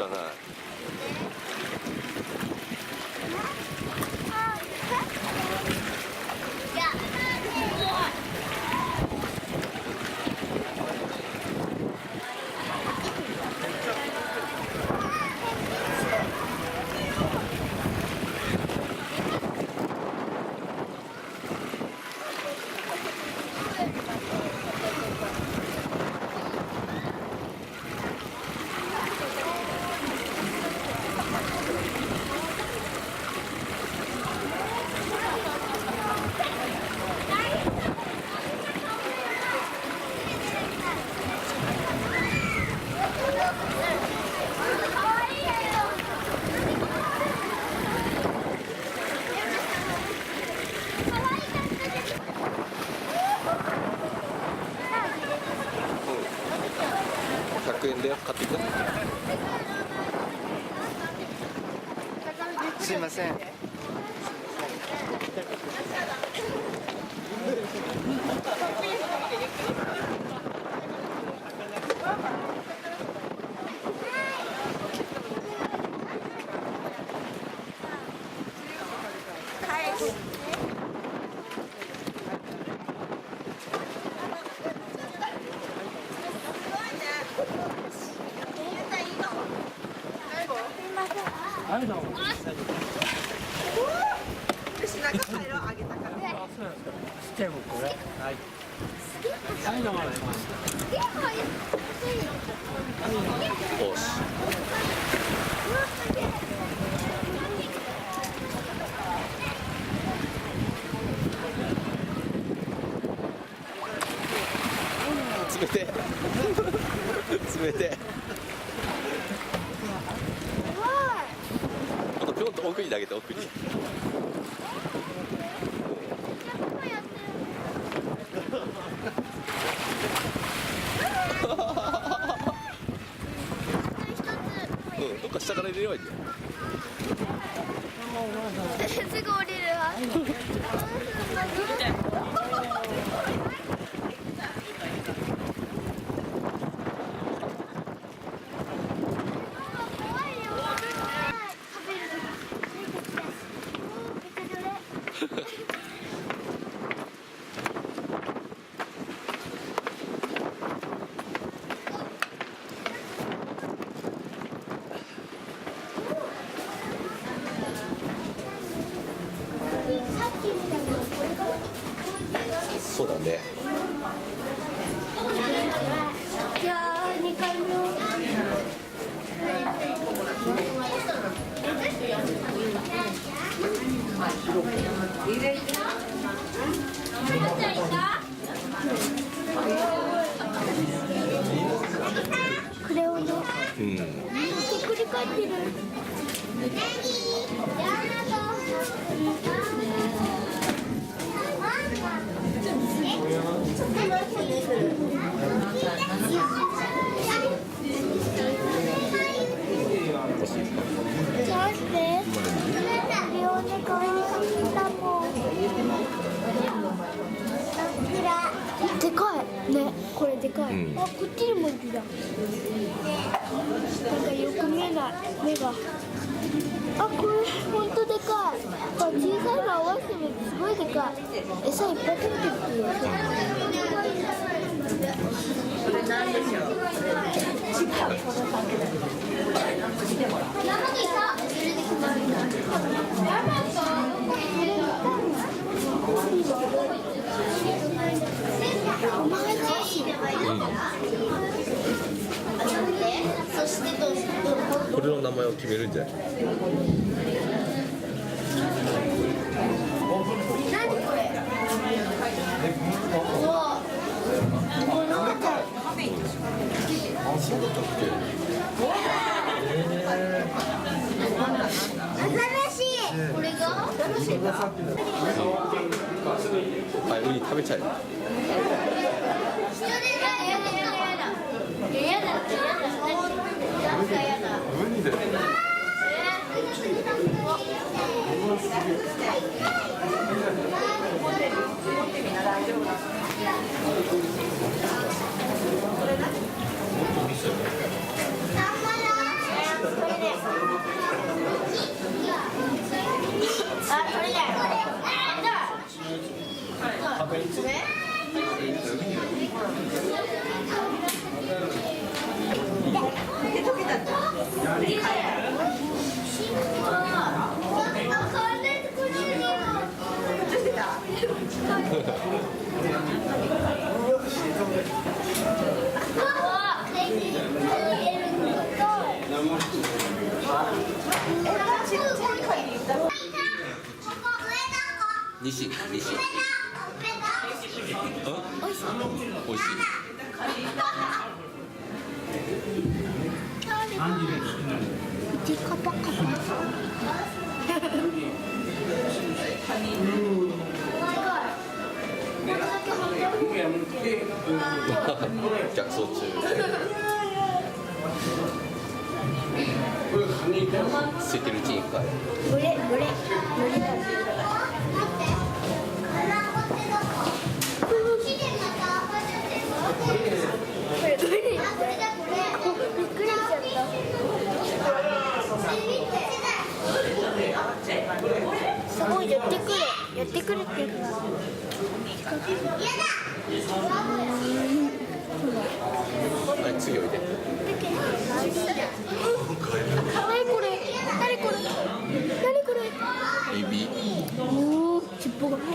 らない。100円だよ、買っていく。すいません。はい、どうも。私中入ろうあげたから。あ、そうなんですか。ちっちゃいもんこれ。はい。はい、どうも。よし。冷てえ。冷てえ。あとぴょんと奥に投げて、奥に。うん、どっか下から入れればいいんだよ。すぐ降りるわ。そうだね。いやー、2回目。クレヨンの。うん。ひっくり返ってる。でかいね、これでかい、うん、あ、こっちにもいるじゃん。なんかよく見えない目が。あ、これほんとでかい。あ、小さいの合わせてみてすごいでかい。餌いっぱい食べてるっていう。これなんでしょう。これの名前を決めるんじゃない。何これ。うわ。あ、そうだったっけ。新しい。これが。はい、ウニ食べちゃえ。西。うん？美味しい。カパカパ。逆走中。セキュリティかい。これすごい寄ってくるっていうかはい、次おいで。何これエビ。おー、尻尾が見て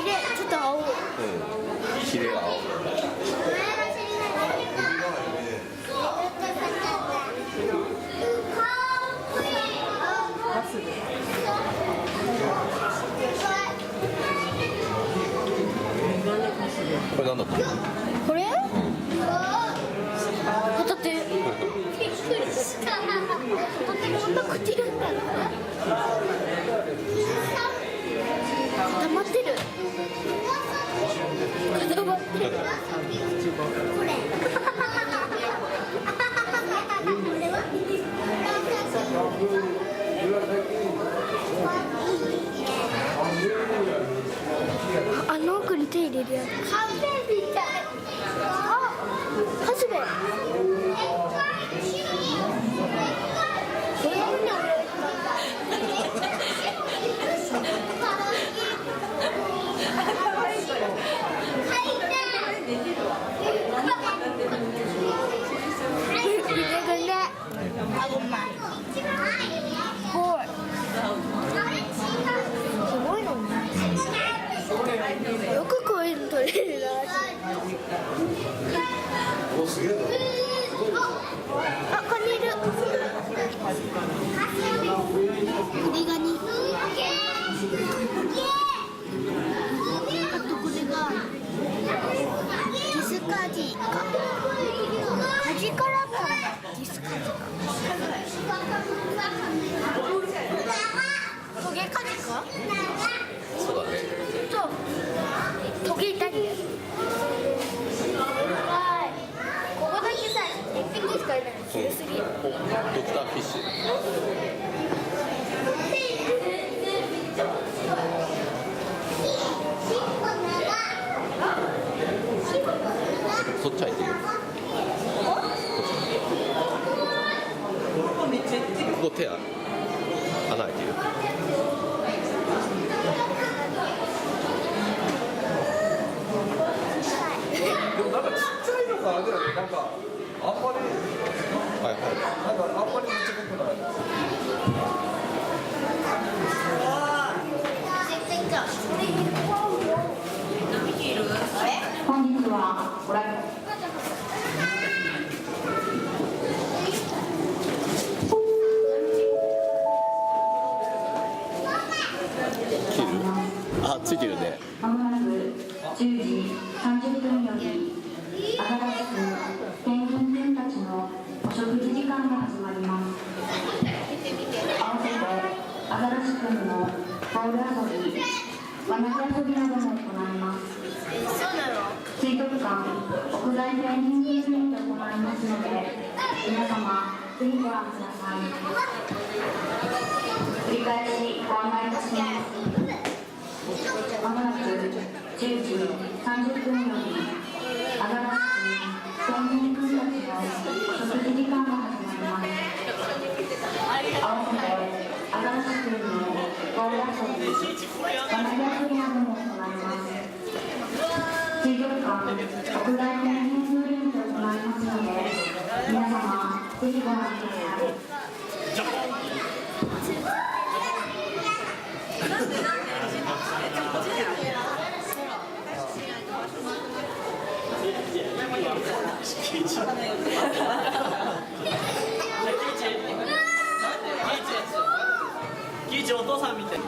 ねちょっと青。ヒレ青。これなんだったの？これ？ホタテ。びっくりした。ホタテこんな口なんだな。固まってる。これ。あの奥に手入れるやつ。カフェみたい。あ、カスベ。すごいのね。よくこういうの取れるな。あ、カニいる。首ガニ。あとこれがディスカジか。カジカラかな。ディスカジか。トゲカジか。そうだね。そう。トゲイタリア。ここだけさ、1匹しかいない。広すぎる。ドクターフィッシュ。そっち入ってる。ここ手穴開いてる。でもなんかちっちゃいのがあれだよね。なんかあんまりはいはい。なんかあんまりちっちゃくない。本日はご来切る？あ、ついてるね。まもなく10時30分よりアザラシくペンギンくんたちのお食事時間が始まります。合わせてアザラシくんのボール遊び、輪投げ遊びなども行います。水族館屋外ペンギンイベントを行いますので、皆様ぜひご覧ください。繰り返しご案内いたします。まもなく10時30分よりアザラシくんペンギンくんたちの田市水の大浦町にバナリアフリアムを行います。水族館屋外コンテンツのリンクを行いますので、皆様ぜひご覧ください。キイチお父さんみたい。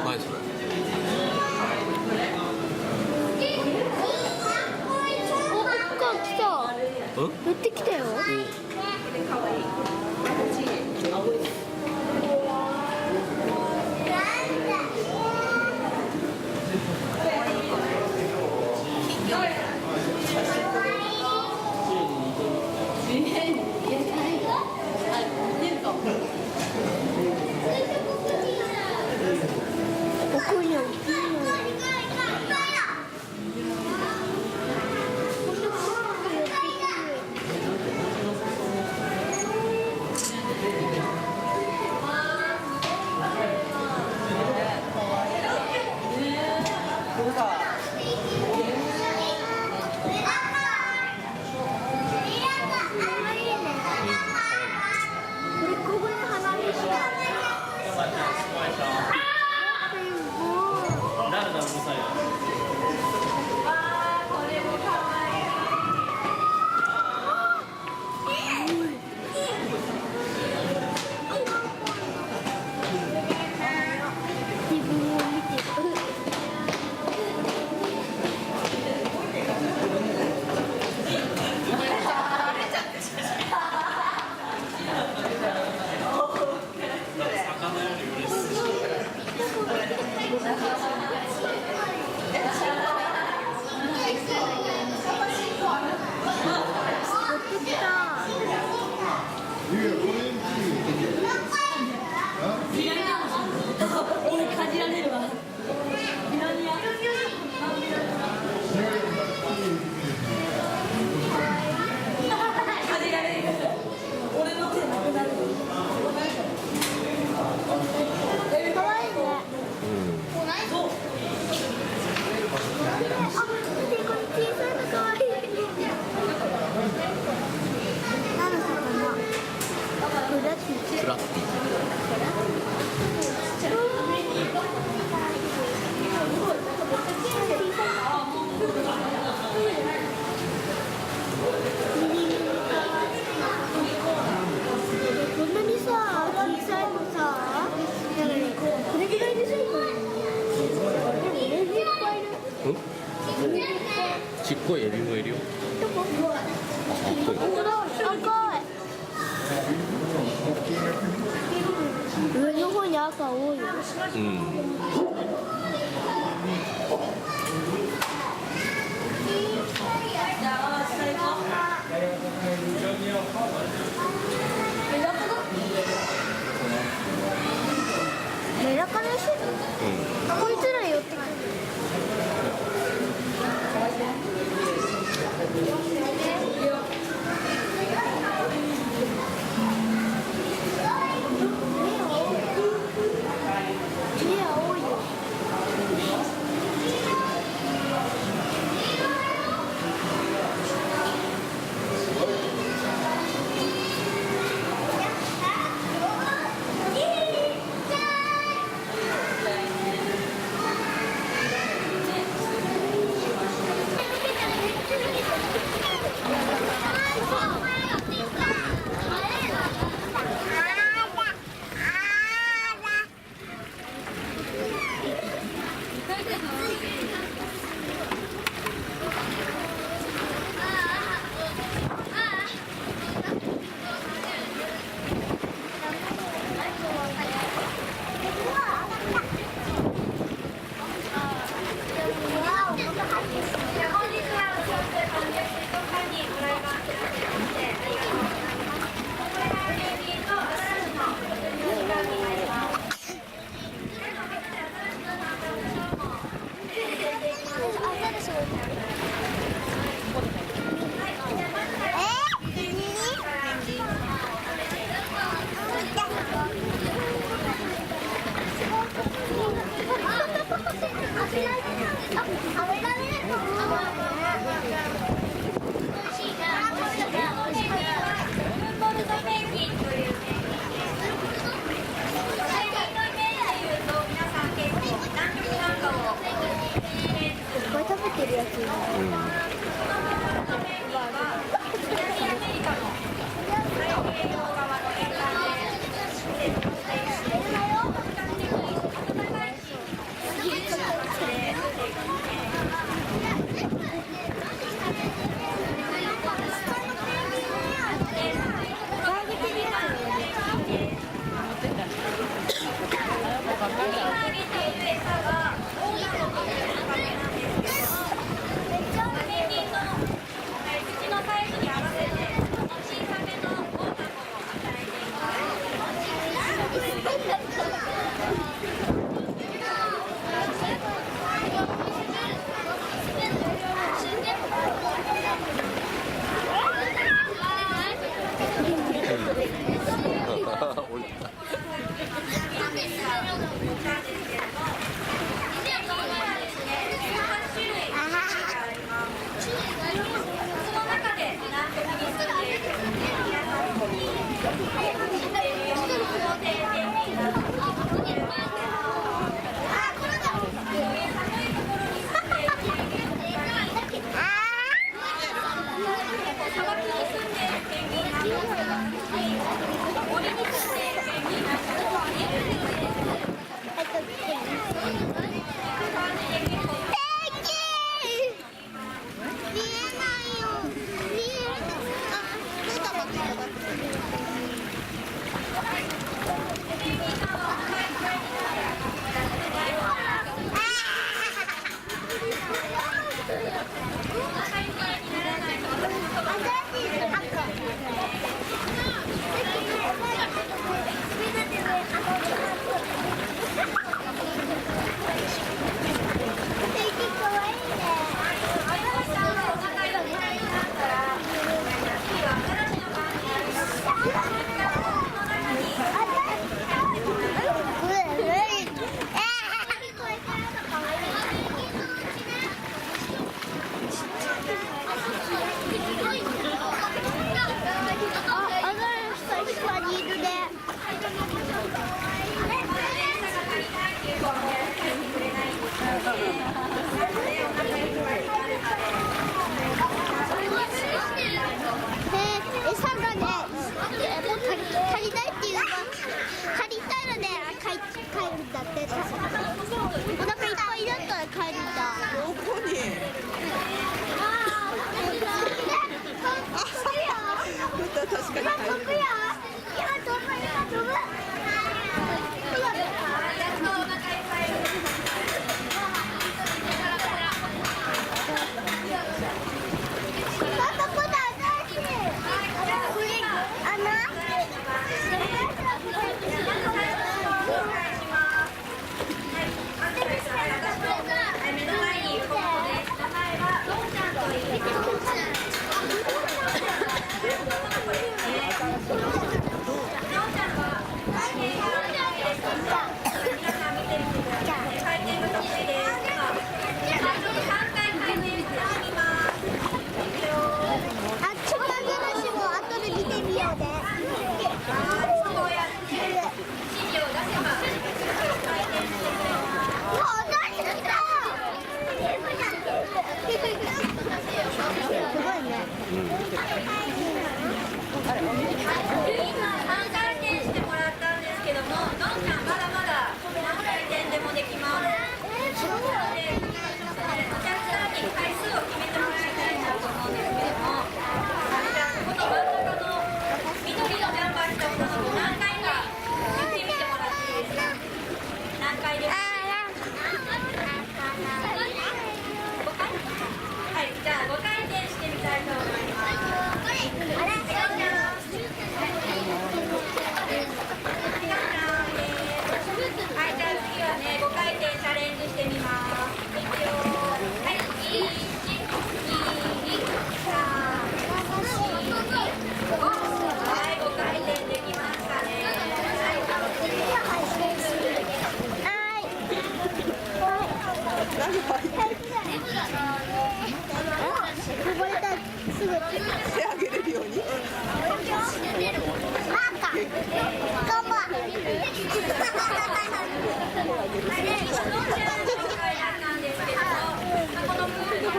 何それ。乗ってきたよ。ここにフラッピー。こんなにさ、小さいのさ、これぐらいでしょ。ちっこいエビもいるよ。ちっこい。赤い。上の方に赤多いよ。うん。メダカの種類、こいつら寄ってくる。目青いよ。るやつ。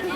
こ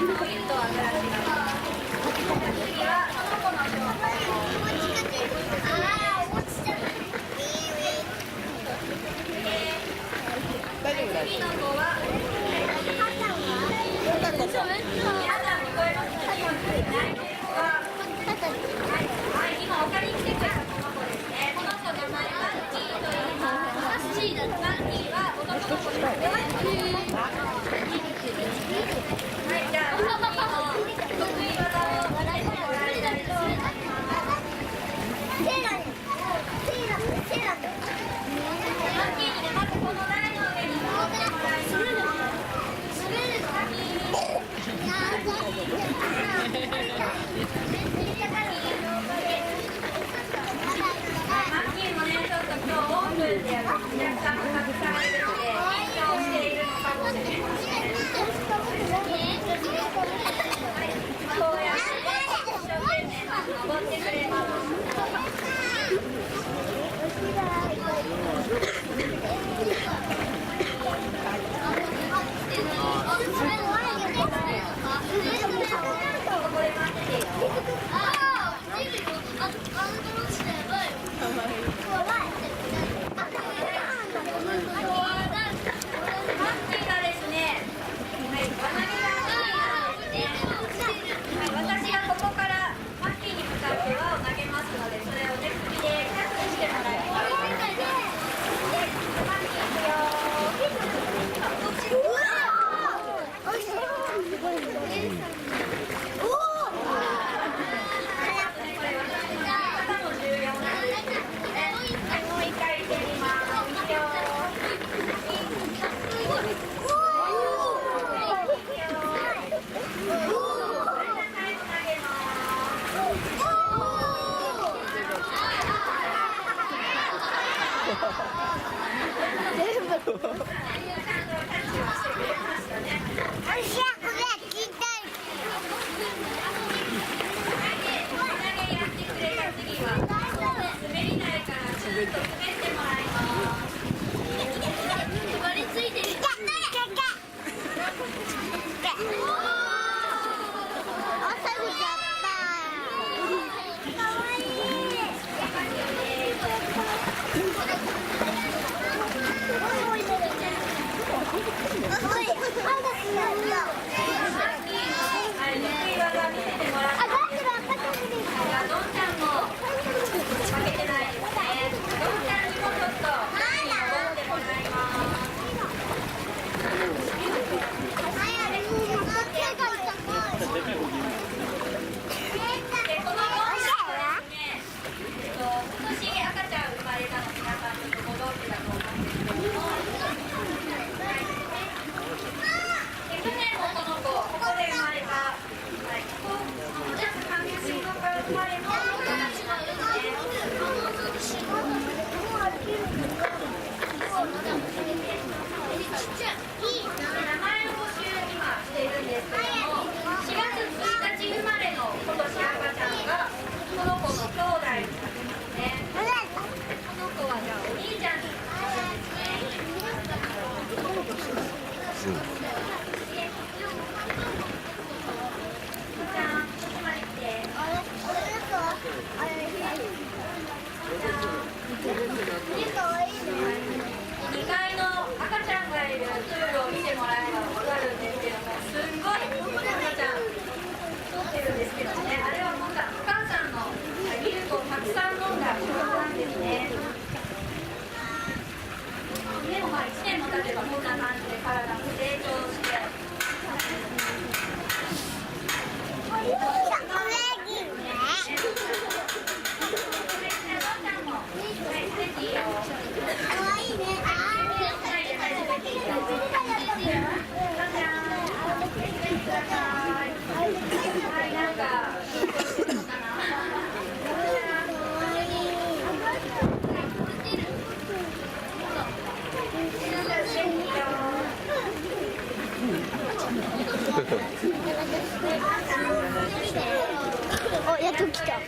お、やっと来た。